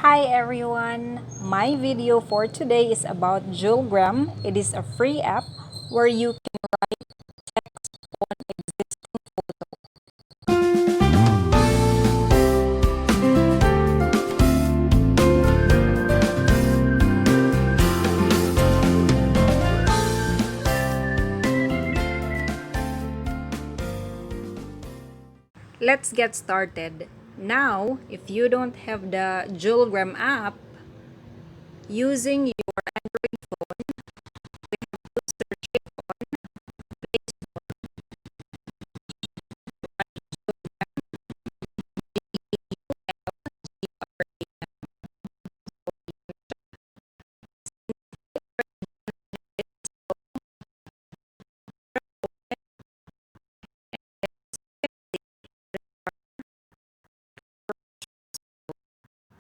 Hi everyone! My video for today is about Jewelgram. It is a free app where you can write text on existing photos. Let's get started. Now, if you don't have the Jewelgram app, using your Android phone, we have to search it on Play Store.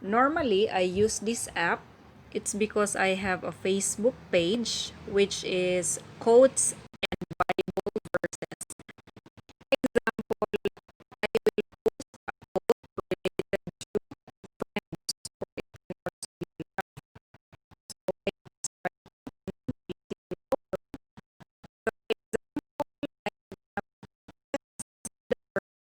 Normally, I use this app. It's because I have a Facebook page which is Quotes and Bible Verses. For example, I will post a quote related to friends or it can also be love. So I use my photo. So for example, I have the person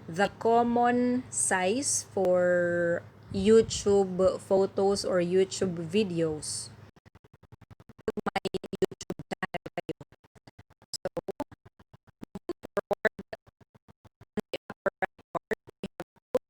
the common size for YouTube photos or YouTube videos. My YouTube channel kayo. So, forward on the upper right part, we have the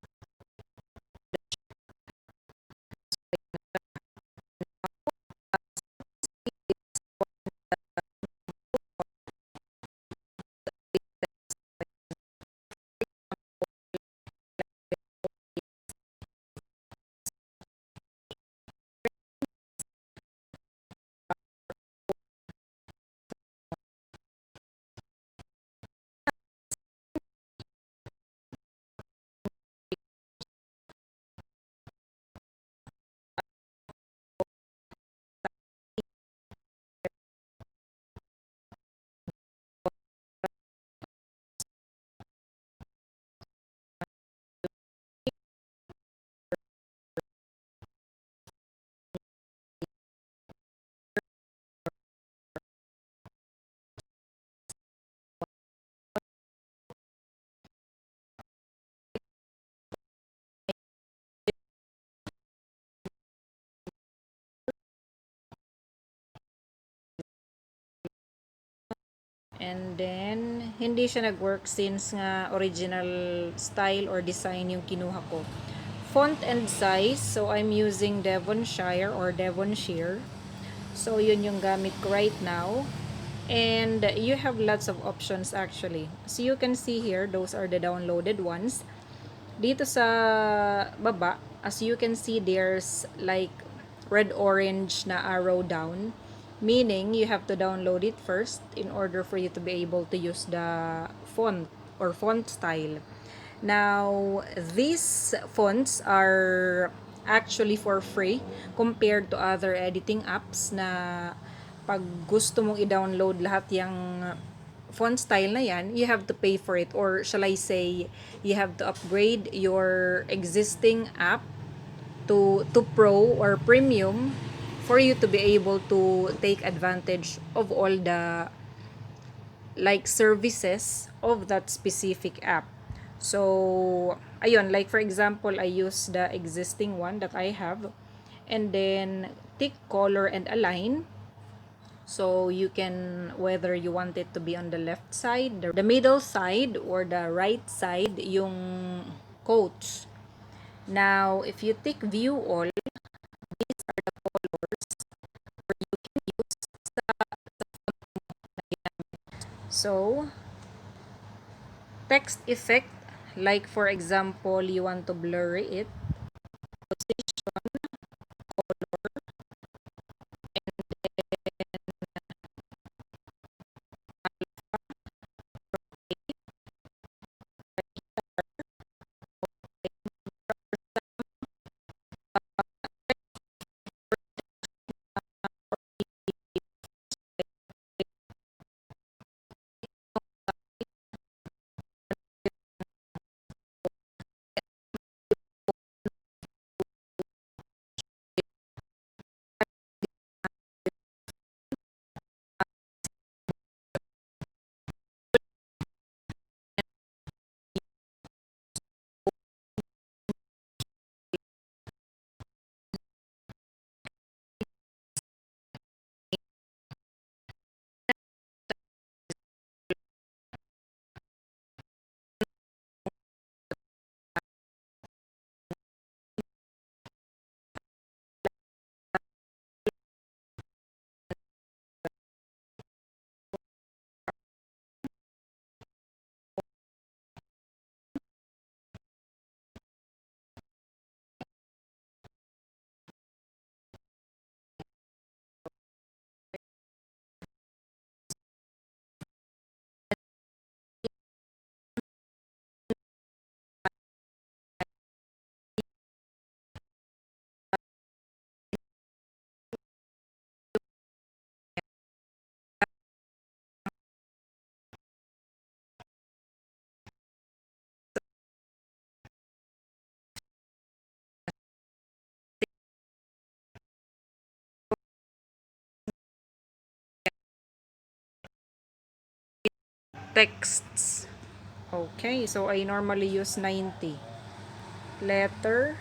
And then, hindi siya nag-work since nga original style or design yung kinuha ko. Font and size, so I'm using Devonshire or Devonshire. So, yun yung gamit ko right now. And you have lots of options actually. So, you can see here, those are the downloaded ones. Dito sa baba, as you can see, there's like red-orange na arrow down. Meaning, you have to download it first in order for you to be able to use the font or font style. Now, these fonts are actually for free compared to other editing apps na pag gusto mong i-download lahat yung font style na yan, you have to pay for it, or shall I say, you have to upgrade your existing app to pro or premium for you to be able to take advantage of all the like services of that specific app. So, ayun, like for example, I use the existing one that I have, and then tick color and align. So you can, whether you want it to be on the left side, the middle side, or the right side, yung quotes. Now, if you tick view all, these are the colors where you can use so text effect, like for example, you want to blur it, position, texts. Okay, so I normally use 90. Letter,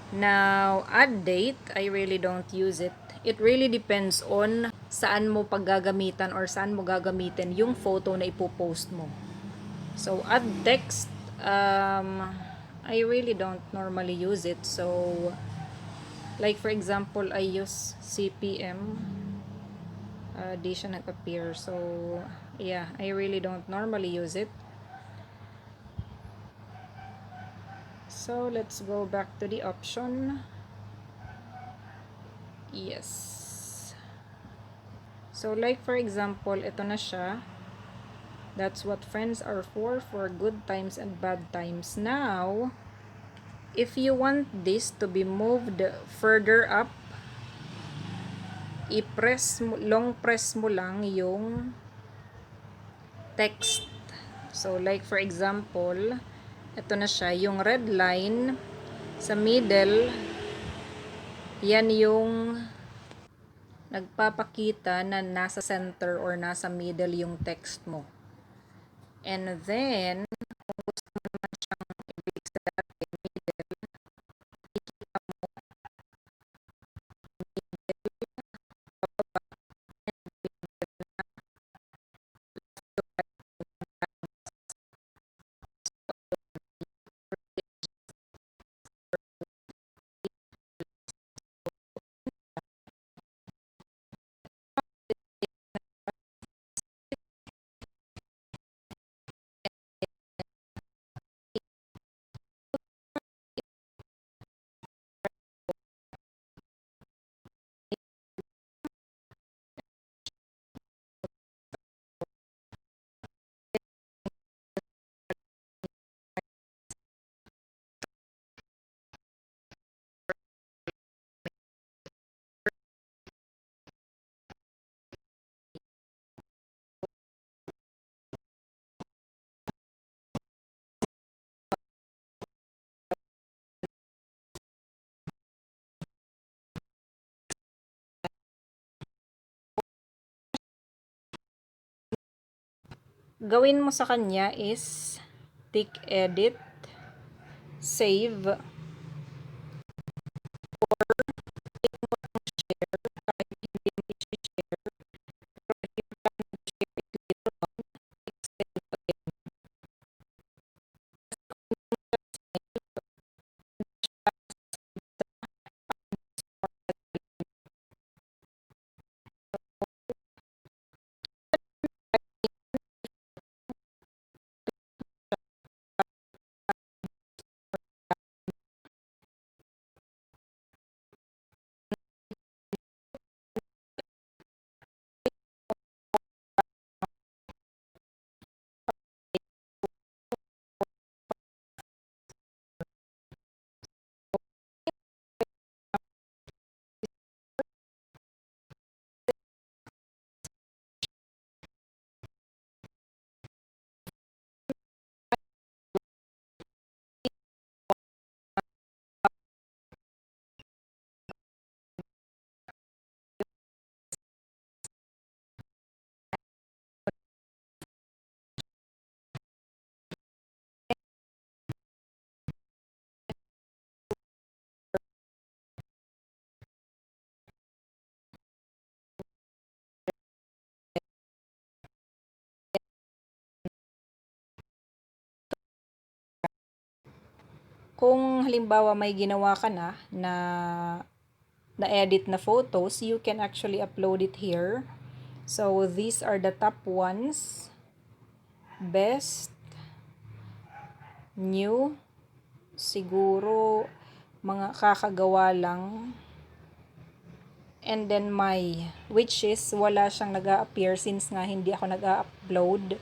now, add date, I really don't use it. It really depends on saan mo paggagamitan or saan mo gagamitin yung photo na ipopost mo. So, add text, I really don't normally use it. So, like for example, I use CPM. Di siya nag-appear. So, yeah, I really don't normally use it. So, let's go back to the option. Yes. So, like for example, ito na siya. That's what friends are for good times and bad times. Now, if you want this to be moved further up, long press mo lang yung text. So, like for example, ito na siya, yung red line sa middle, yan yung nagpapakita na nasa center or nasa middle yung text mo. And then, kung gusto mo naman siyang ibig sabihin, middle, ikita mo gawin mo sa kanya is tick edit, save, kung halimbawa may ginawa ka na edit na photos, you can actually upload it here. So, these are the top ones. Best, new, siguro mga kakagawa lang. And then my, which is wala siyang nag-a-appear since nga hindi ako nag-a-upload.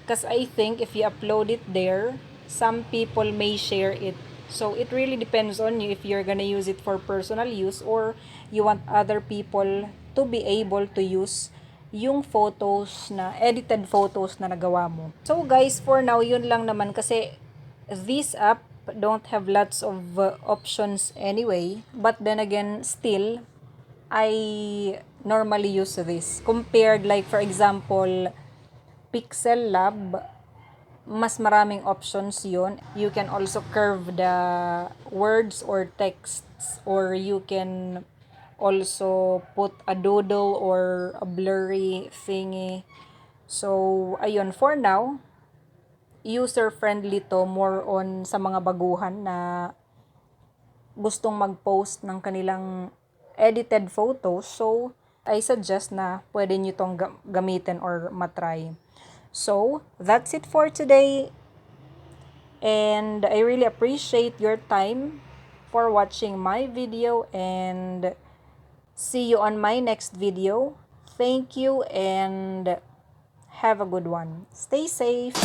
Because I think if you upload it there, some people may share it. So, it really depends on you if you're gonna use it for personal use or you want other people to be able to use yung photos na, edited photos na nagawa mo. So, guys, for now, yun lang naman kasi this app don't have lots of options anyway. But then again, still, I normally use this. Compared, like, for example, Pixel Lab, mas maraming options yun. You can also curve the words or texts, or you can also put a doodle or a blurry thingy. So, ayun, for now, user-friendly to, more on sa mga baguhan na gustong mag-post ng kanilang edited photos. So, I suggest na pwede nyo itong gamitin or matry. So, that's it for today. And I really appreciate your time for watching my video, and see you on my next video. Thank you and have a good one. Stay safe.